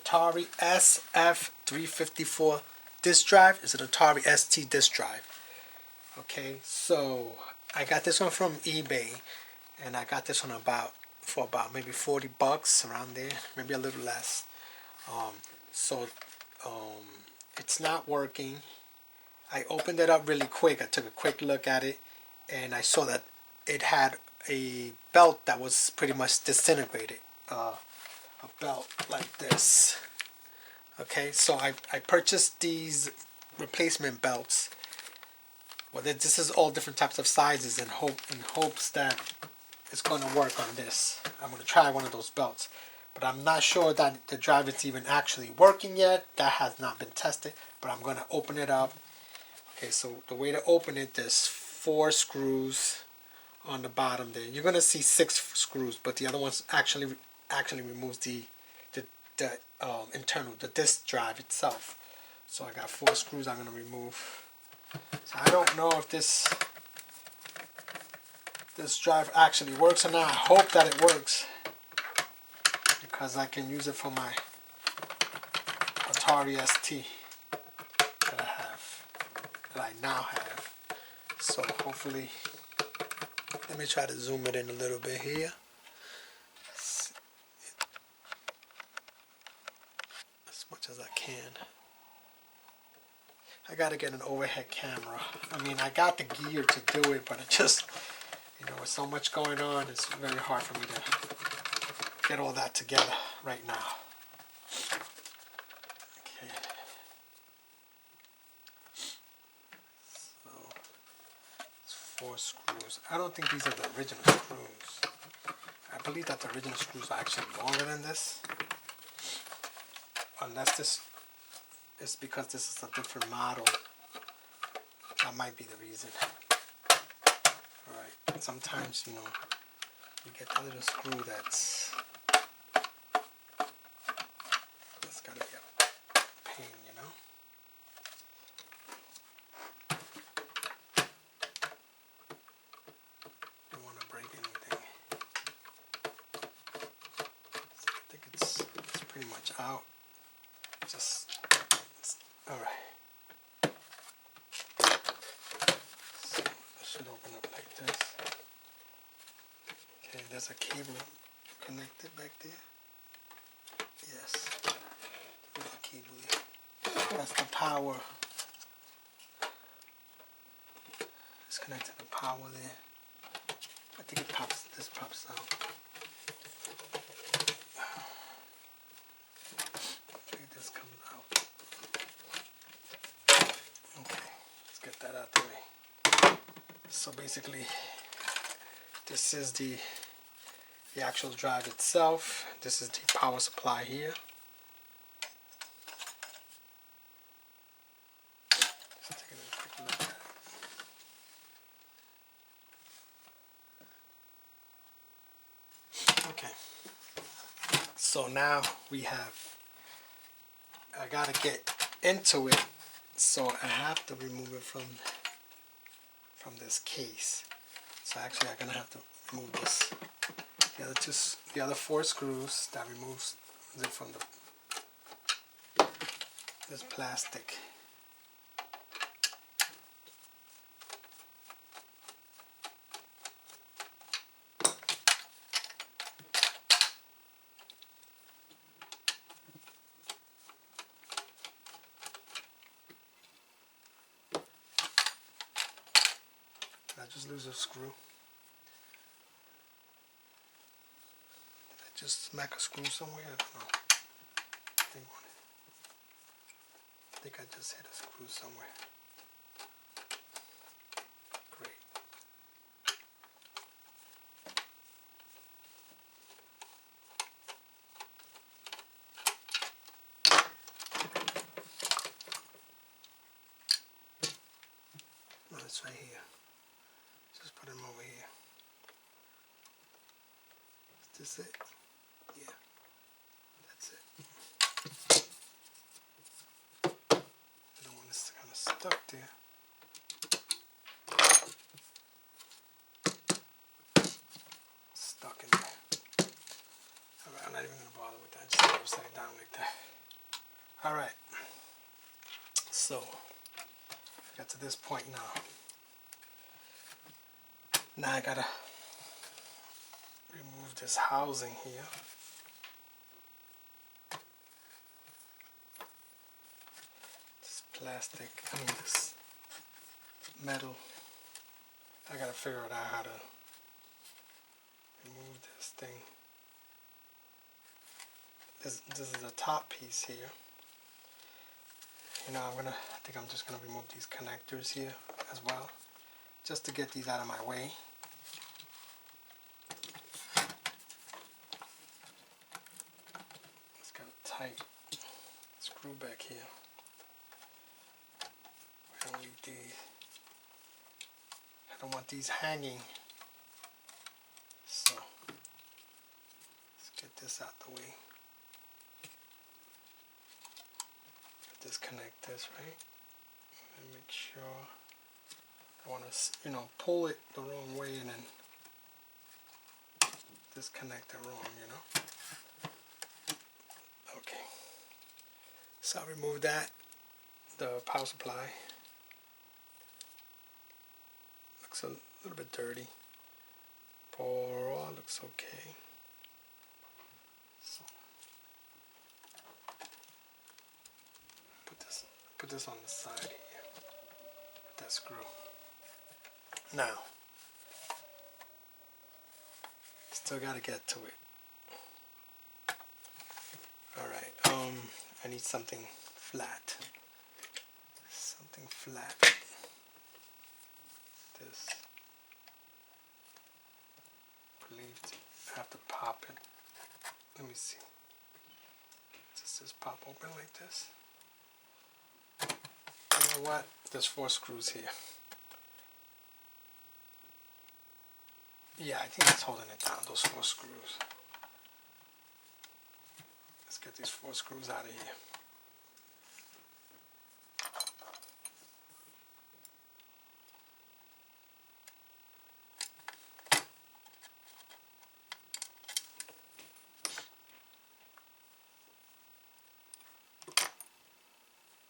Atari SF354 disk drive. It's an Atari ST disk drive. Okay, so I got this one from eBay, and I got this one for about maybe $40 around there, maybe a little less. So it's not working. I opened it up really quick. I took a quick look at it, and I saw that it had a belt that was pretty much disintegrated. A belt like this. Okay, so I purchased these replacement belts. Well, this is all different types of sizes in hopes that it's going to work on this. I'm going to try one of those belts, but I'm not sure that the drive is even actually working yet. That has not been tested, but I'm going to open it up. Okay, so the way to open it, there's 4 screws on the bottom there. You're going to see 6 screws, but the other ones actually removes the internal, the disk drive itself. So I got 4 screws I'm going to remove. So I don't know if this drive actually works or not. I hope that it works, because I can use it for my Atari ST that I now have. So hopefully, let me try to zoom it in a little bit here. As much as I can. I gotta get an overhead camera. I mean, I got the gear to do it, but it just, with so much going on, it's very hard for me to get all that together right now. Okay. So, it's 4 screws. I don't think these are the original screws. I believe that the original screws are actually longer than this. Unless this is because this is a different model. That might be the reason. Alright, sometimes, you get a little screw that's gotta be a pain, Don't want to break anything. So I think it's pretty much out. Alright. So it should open up like this. Okay, there's a cable connected back there. Yes. There's a cable there. That's the power. It's connected to the power there. I think this pops out. Okay, this comes out. Okay, let's get that out the way. So basically, this is the actual drive itself. This is the power supply here. So taking a quick look at it. Okay. So now I gotta get into it, so I have to remove it from this case. So actually I'm gonna have to remove this. The other 4 screws that removes it from this plastic. Did I just lose a screw? Did I just smack a screw somewhere? I don't know. I think I just hit a screw somewhere. Great. No, it's right here. Just put them over here. Is this it? Yeah. That's it. I don't want this kind of stuck there. Stuck in there. Alright, I'm not even going to bother with that. Just lay it upside down like that. Alright, so got to this point now. Now I gotta remove this housing here. This plastic, this metal. I gotta figure out how to remove this thing. This is the top piece here. I think I'm just gonna remove these connectors here as well, just to get these out of my way. It's got a tight screw back here. I don't need these. I don't want these hanging. So let's get this out the way. Disconnect this, right? And make sure. I want to, pull it the wrong way and then disconnect it wrong, Okay. So I'll remove that. The power supply. Looks a little bit dirty. Overall, looks okay. So put this on the side here. That screw. Now, still gotta get to it. Alright, I need something flat. Something flat. This. I believe I have to pop it. Let me see. Does this pop open like this? You know what? There's 4 screws here. Yeah, I think it's holding it down, those 4 screws. Let's get these 4 screws out of here.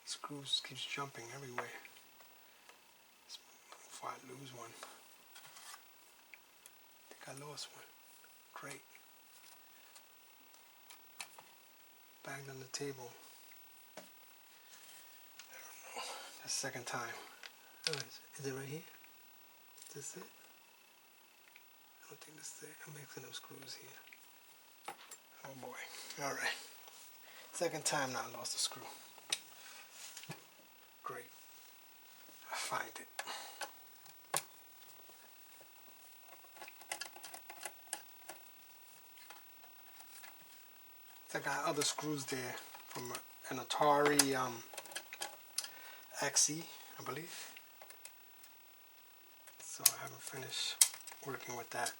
Screws keeps jumping everywhere. Before I lose one. I think I lost one. Great. Banged on the table. I don't know. The second time. Oh, is it right here? Is this it? I don't think this is it. I'm mixing up screws here. Oh boy. Alright. Second time now I lost a screw. Great. I find it. I got other screws there from an Atari XE, I believe. So I haven't finished working with that.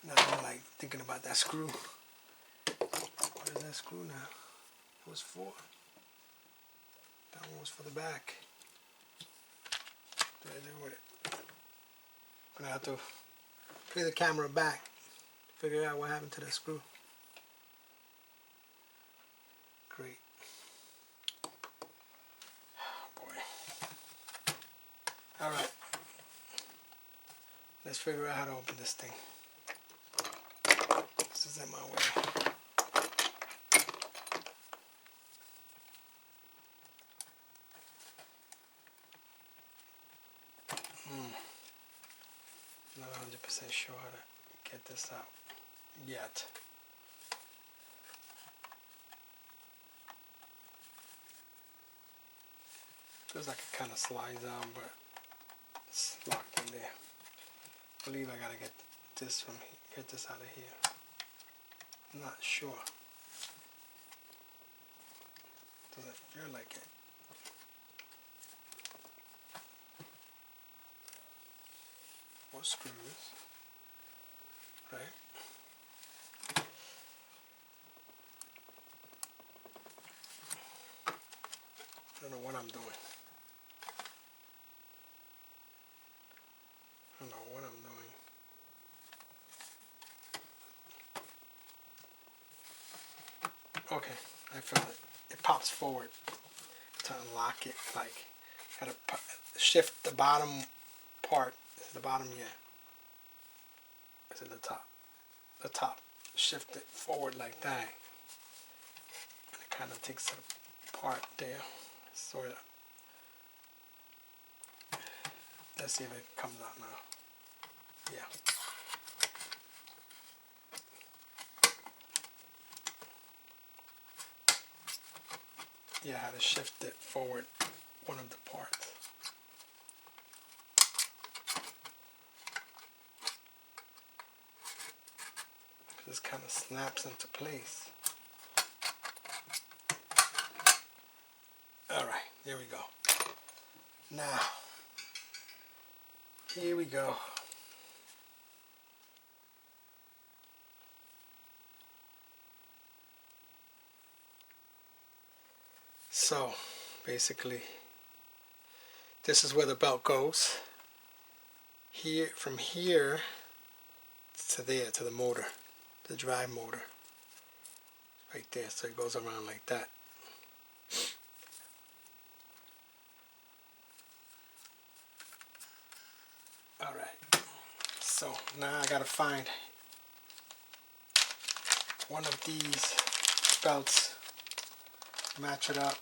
Now I'm like thinking about that screw. What is that screw now? It was for? That one was for the back. What do I do with it? I'm gonna have to play the camera back, figure out what happened to that screw. Great. Oh boy. Alright. Let's figure out how to open this thing. This is in my way. Not 100% sure how to get this out yet. Feels like it kind of slides out, but it's locked in there. I believe I gotta get this from here, get this out of here. I'm not sure. Doesn't feel like it. more screws, right? I don't know what I'm doing. I don't know what I'm doing. Okay, I found it. It pops forward to unlock it. Like, gotta shift the bottom part. Is the bottom? Yeah. Is it the top? The top. Shift it forward like that. And it kind of takes it apart there. Sort of. Let's see if it comes out now. Yeah. Yeah, I had to shift it forward, one of the parts. This kind of snaps into place. Alright, here we go. Now, here we go. So, basically, this is where the belt goes. Here, from here to there, to the motor, the drive motor. Right there, so it goes around like that. Alright, so now I gotta find one of these belts, match it up,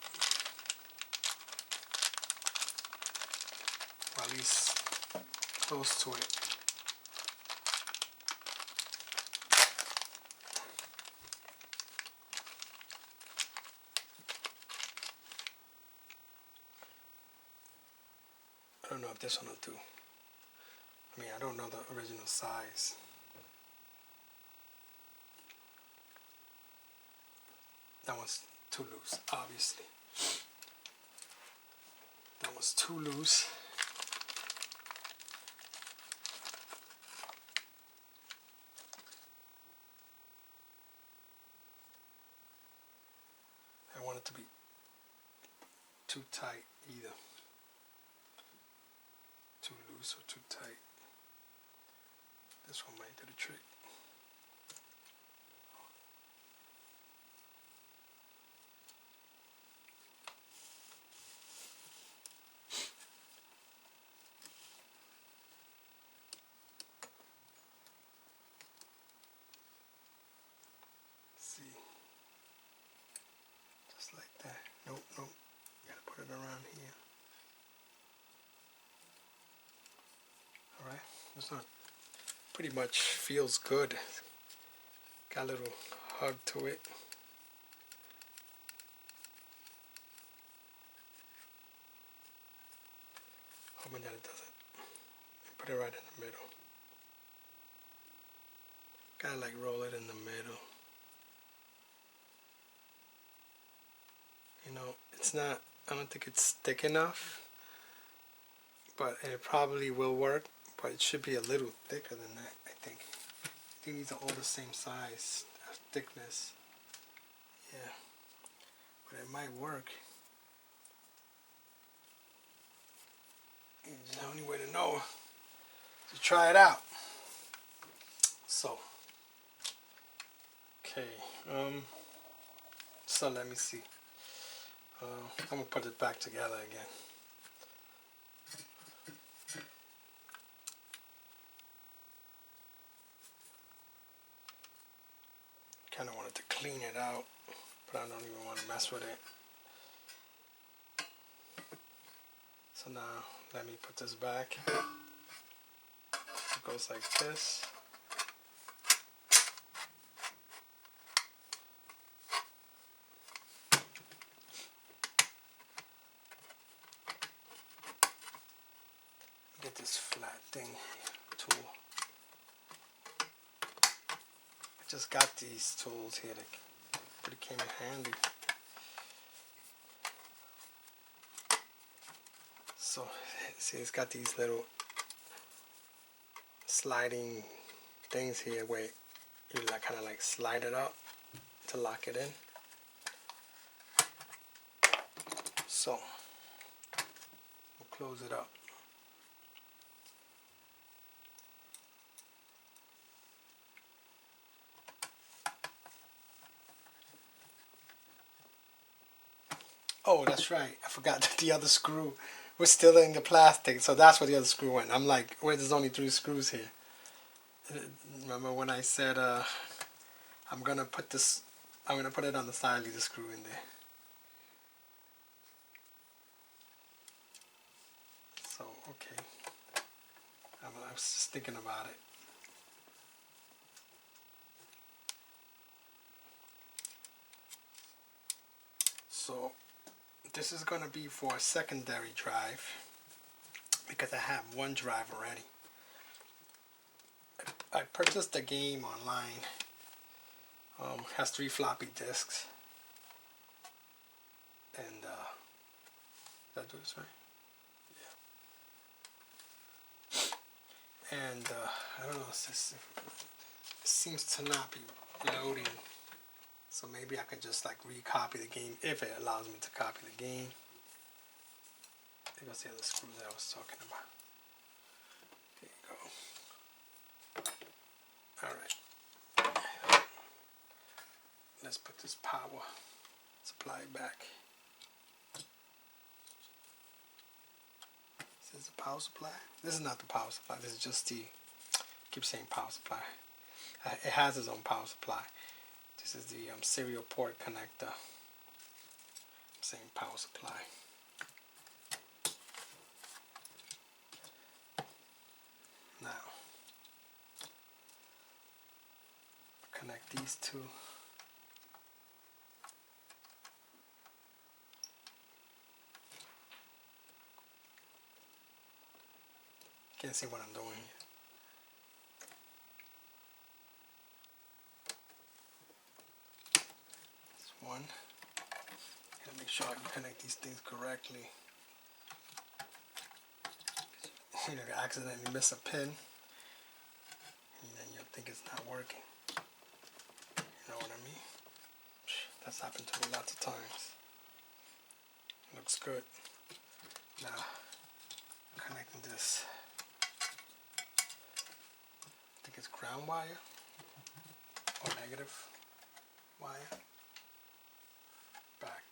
or at least close to it. I don't know if this one will do. I mean, I don't know the original size. That one's too loose, obviously. That one's too loose. I don't want it to be too tight either. Too loose or too tight. This one might do the trick. See, just like that. Nope, nope. You gotta put it around here. All right, this one pretty much feels good. Got a little hug to it. Hoping that it doesn't. Put it right in the middle. Gotta like roll it in the middle. You know, it's not, I don't think it's thick enough, but and it probably will work, but it should be a little thicker than that, I think. I think these are all the same size, thickness. Yeah, but it might work. It's the only way to know to try it out. So, okay, so let me see. I'm gonna put it back together again. Kind of wanted to clean it out, but I don't even want to mess with it. So now let me put this back. It goes like this. Get this flat thing tool. I just got these tools here that pretty came in handy. So see, it's got these little sliding things here where you like kind of like slide it up to lock it in. So we'll close it up. Oh, that's right. I forgot that the other screw was still in the plastic, so that's where the other screw went. I'm like, wait, there's only 3 screws here. Remember when I said I'm gonna put it on the side, leave the screw in there. So okay, I was just thinking about it. So this is gonna be for a secondary drive because I have one drive already. I purchased the game online. Has 3 floppy disks, and did I do this right? Yeah. And I don't know. It seems to not be loading, so maybe I could just like recopy the game if it allows me to copy the game. There goes the other screw that I was talking about. There you go. Alright. Let's put this power supply back. This is the power supply. This is not the power supply. This is just the, I keep saying power supply. It has its own power supply. This is the serial port connector. I'm saying power supply. Now, connect these two. Can't see what I'm doing here. This one. And make sure you connect these things correctly. You accidentally miss a pin, and then you'll think it's not working. You know what I mean? That's happened to me lots of times. Looks good. Now, connecting this. I think it's ground wire or negative wire. Back.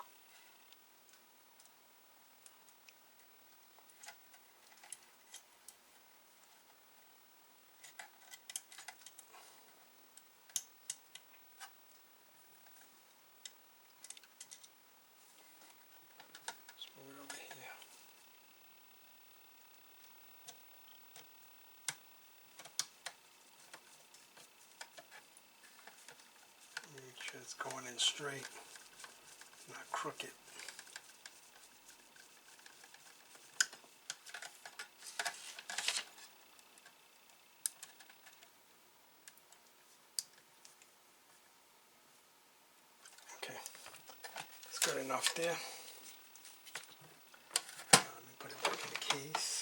Let's move it over here. Make sure it's going in straight, not crooked. Okay, it's good enough there. Let me put it back in the case.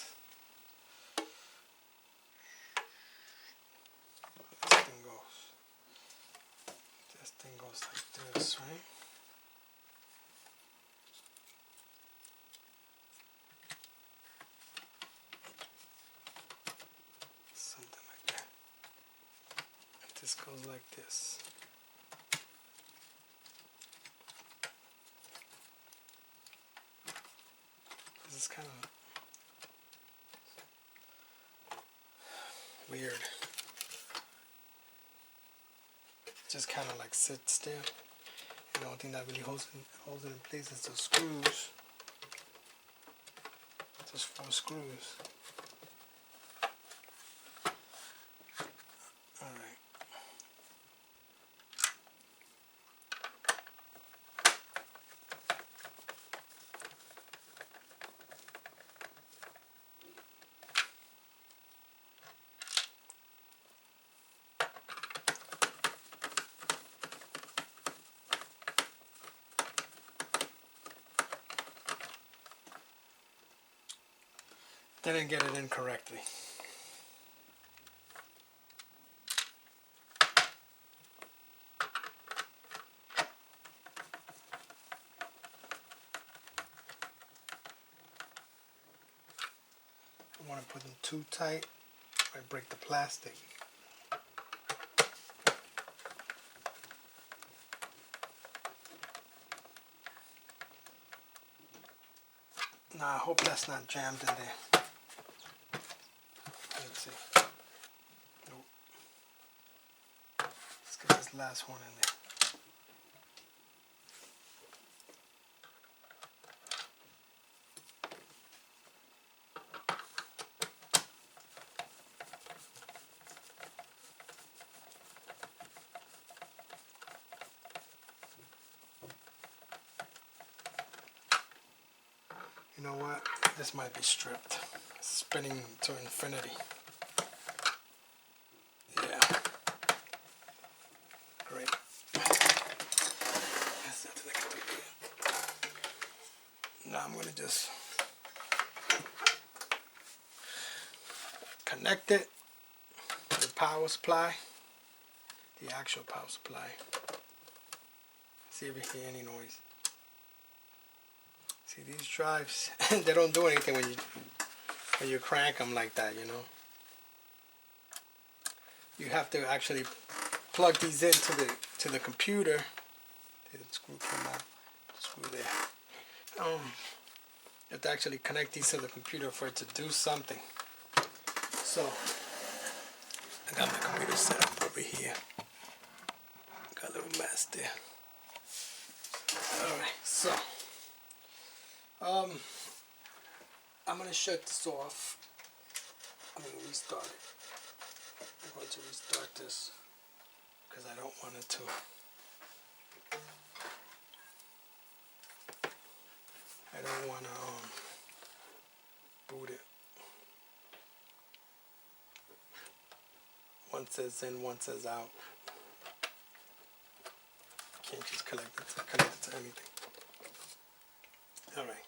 This thing goes like this, right? Something like that. And this goes like this. This is kind of weird. Just kind of like sits there. And the only thing that really holds it in place is the screws. Just 4 screws. Alright. Didn't get it in correctly. want to put them too tight, I break the plastic. Now I hope that's not jammed in there. Let's see. Nope. Let's get this last one in there. You know what? This might be stripped. It's spinning to infinity. Yeah. Great. That's nothing I can do. Now I'm going to just connect it to the power supply, the actual power supply. See if you hear any noise. See, these drives, they don't do anything when you crank them like that, you know. You have to actually plug these into the computer. The screw came out. Screw there. You have to actually connect these to the computer for it to do something. So I got my computer set up over here. Got a little mess there. All right, so. I'm going to shut this off. I'm going to restart it. I'm going to restart this because I don't want it to. I don't want to boot it. One says in, one says out. Can't just connect it to anything. All right.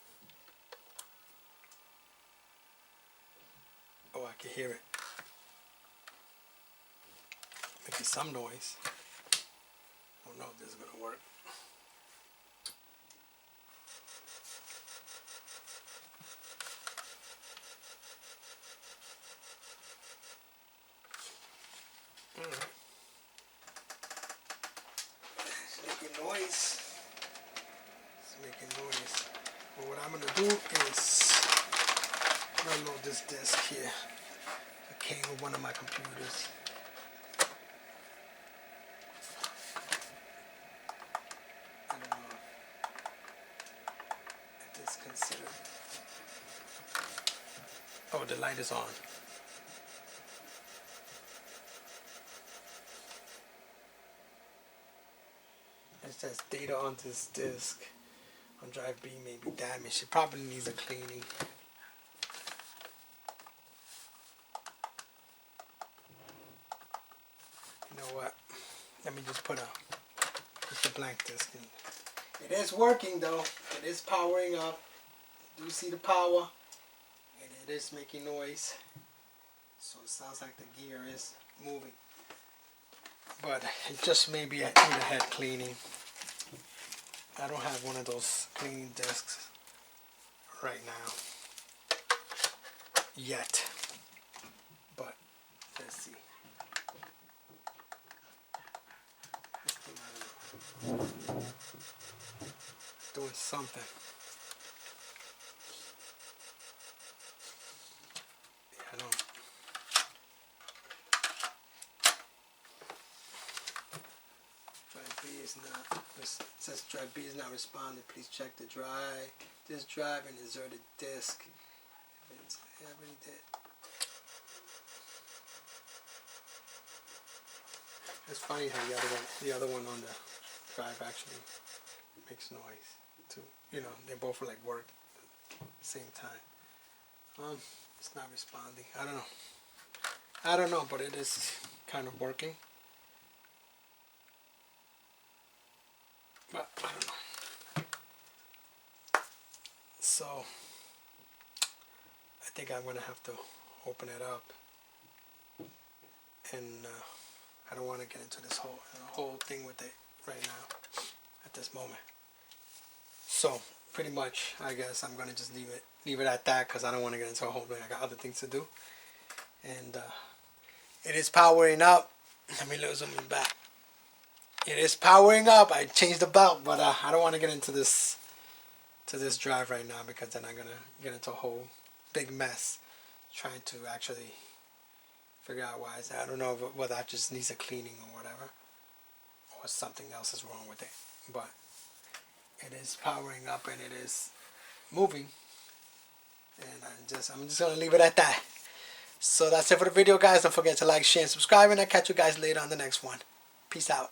Oh, I can hear it. Making some noise. I don't know if this is going to work. Alright. It's making noise. It's making noise. But what I'm going to do is unload this disc here. It came with one of my computers. I don't know if this is considered. Oh, the light is on. It says data on this disk on drive B may be damaged. It probably needs a cleaning. You know what? Let me just put a blank disk in. It is working though. It is powering up. You do see the power, and it is making noise. So it sounds like the gear is moving. But it just maybe I need a head cleaning. I don't have one of those cleaning discs right now. Yet. But let's see. Doing something. Yeah, I don't. Drive B is not. It says drive B is not responding. Please check the drive. This drive and insert a disk. If it's already did. It's funny how the other one on the drive actually makes noise too. You know, they both like work at the same time. It's not responding. I don't know, but it is kind of working. But I don't know. So I think I'm gonna have to open it up, and I don't want to get into this whole thing with it right now at this moment. So pretty much, I guess I'm gonna just leave it at that, because I don't want to get into a whole thing. I got other things to do. And it is powering up. Let me zoom in back. It is powering up. I changed the belt, but I don't want to get into this drive right now, because then I'm gonna get into a whole big mess trying to actually figure out why. I don't know whether that just needs a cleaning or whatever, or something else is wrong with it. But it is powering up and it is moving, and I'm just gonna leave it at that. So that's it for the video, guys. Don't forget to like, share, and subscribe, and I'll catch you guys later on the next one. Peace out.